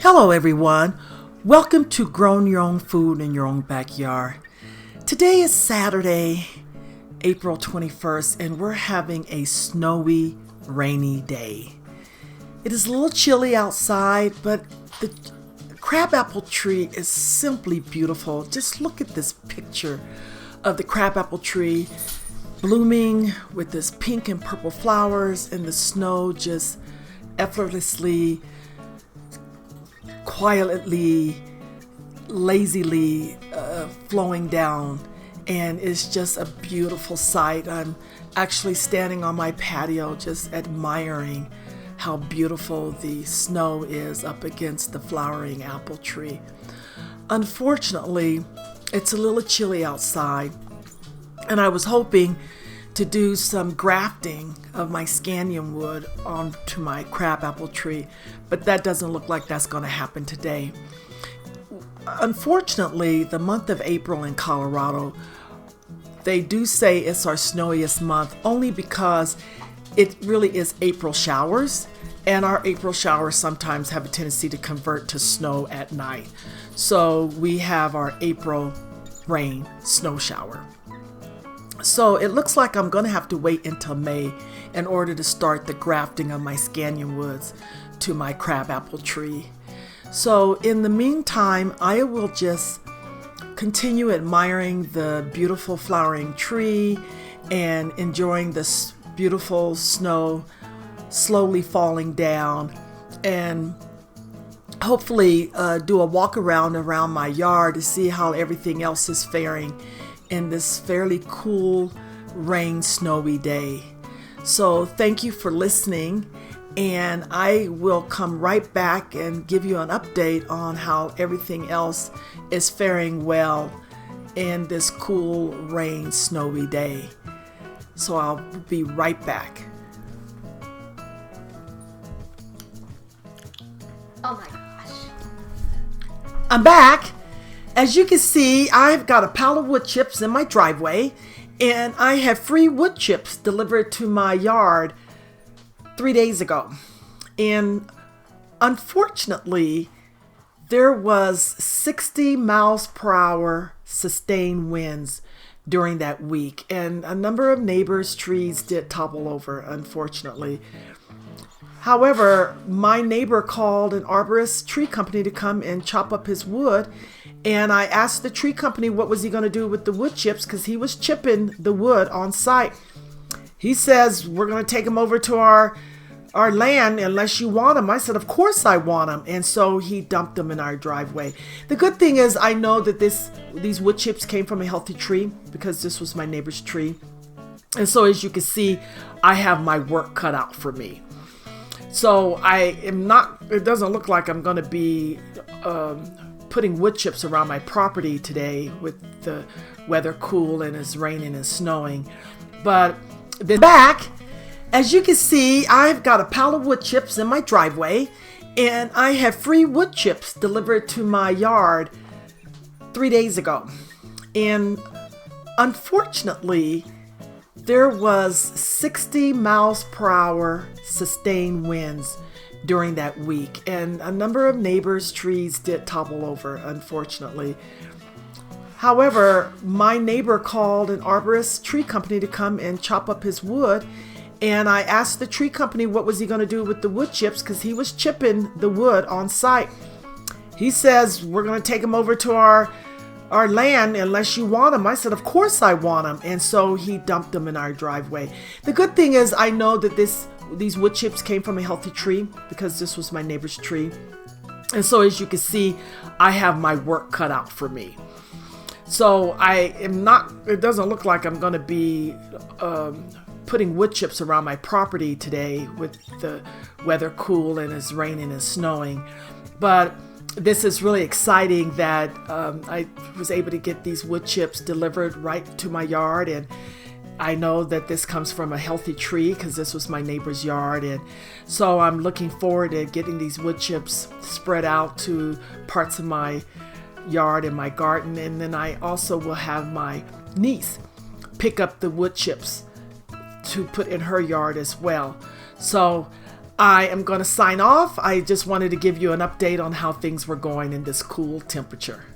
Hello everyone, welcome to Growing Your Own Food in Your Own Backyard. Today is Saturday, April 21st, and we're having a snowy, rainy day. It is a little chilly outside, but the crabapple tree is simply beautiful. Just look at this picture of the crabapple tree blooming with this pink and purple flowers, and the snow just effortlessly, quietly, lazily flowing down, and it's just a beautiful sight. I'm actually standing on my patio just admiring how beautiful the snow is up against the flowering apple tree. Unfortunately, it's a little chilly outside, and I was hoping to do some grafting of my Scanium wood onto my crabapple tree, but that doesn't look like that's going to happen today. Unfortunately, the month of April in Colorado, they do say it's our snowiest month only because it really is April showers, and our April showers sometimes have a tendency to convert to snow at night. So we have our April rain snow shower. So it looks like I'm going to have to wait until May in order to start the grafting of my Scanium woods to my crabapple tree. So in the meantime, I will just continue admiring the beautiful flowering tree and enjoying this beautiful snow slowly falling down, and hopefully do a walk around my yard to see how everything else is faring in this fairly cool, rain, snowy day. So thank you for listening, and I will come right back and give you an update on how everything else is faring well in this cool, rain, snowy day. So I'll be right back. Oh my gosh. I'm back. As you can see, I've got a pile of wood chips in my driveway, and I have free wood chips delivered to my yard 3 days ago. And unfortunately, there was 60 miles per hour sustained winds during that week, and a number of neighbors' trees did topple over, unfortunately. However, my neighbor called an arborist tree company to come and chop up his wood, and I asked the tree company what was he going to do with the wood chips, because he was chipping the wood on site. He says, "We're going to take them over to our land unless you want them." I said, "Of course I want them." And so he dumped them in our driveway. The good thing is I know that these wood chips came from a healthy tree, because this was my neighbor's tree. And so as you can see, I have my work cut out for me. So it doesn't look like I'm going to be putting wood chips around my property today with the weather cool and it's raining and snowing. But then back, as you can see, I've got a pile of wood chips in my driveway, and I have free wood chips delivered to my yard 3 days ago. And unfortunately, there was 60 miles per hour sustained winds during that week, and a number of neighbors' trees did topple over, unfortunately. However, my neighbor called an arborist tree company to come and chop up his wood, and I asked the tree company what was he going to do with the wood chips, because he was chipping the wood on site. He says, "We're going to take them over to our land unless you want them." I said, "Of course I want them." And so he dumped them in our driveway. The good thing is I know that these wood chips came from a healthy tree, because this was my neighbor's tree. And so as you can see, I have my work cut out for me. So it doesn't look like I'm going to be putting wood chips around my property today with the weather cool and it's raining and snowing. But this is really exciting that I was able to get these wood chips delivered right to my yard, and I know that this comes from a healthy tree, because this was my neighbor's yard. And so I'm looking forward to getting these wood chips spread out to parts of my yard and my garden. And then I also will have my niece pick up the wood chips to put in her yard as well. So I am going to sign off. I just wanted to give you an update on how things were going in this cool temperature.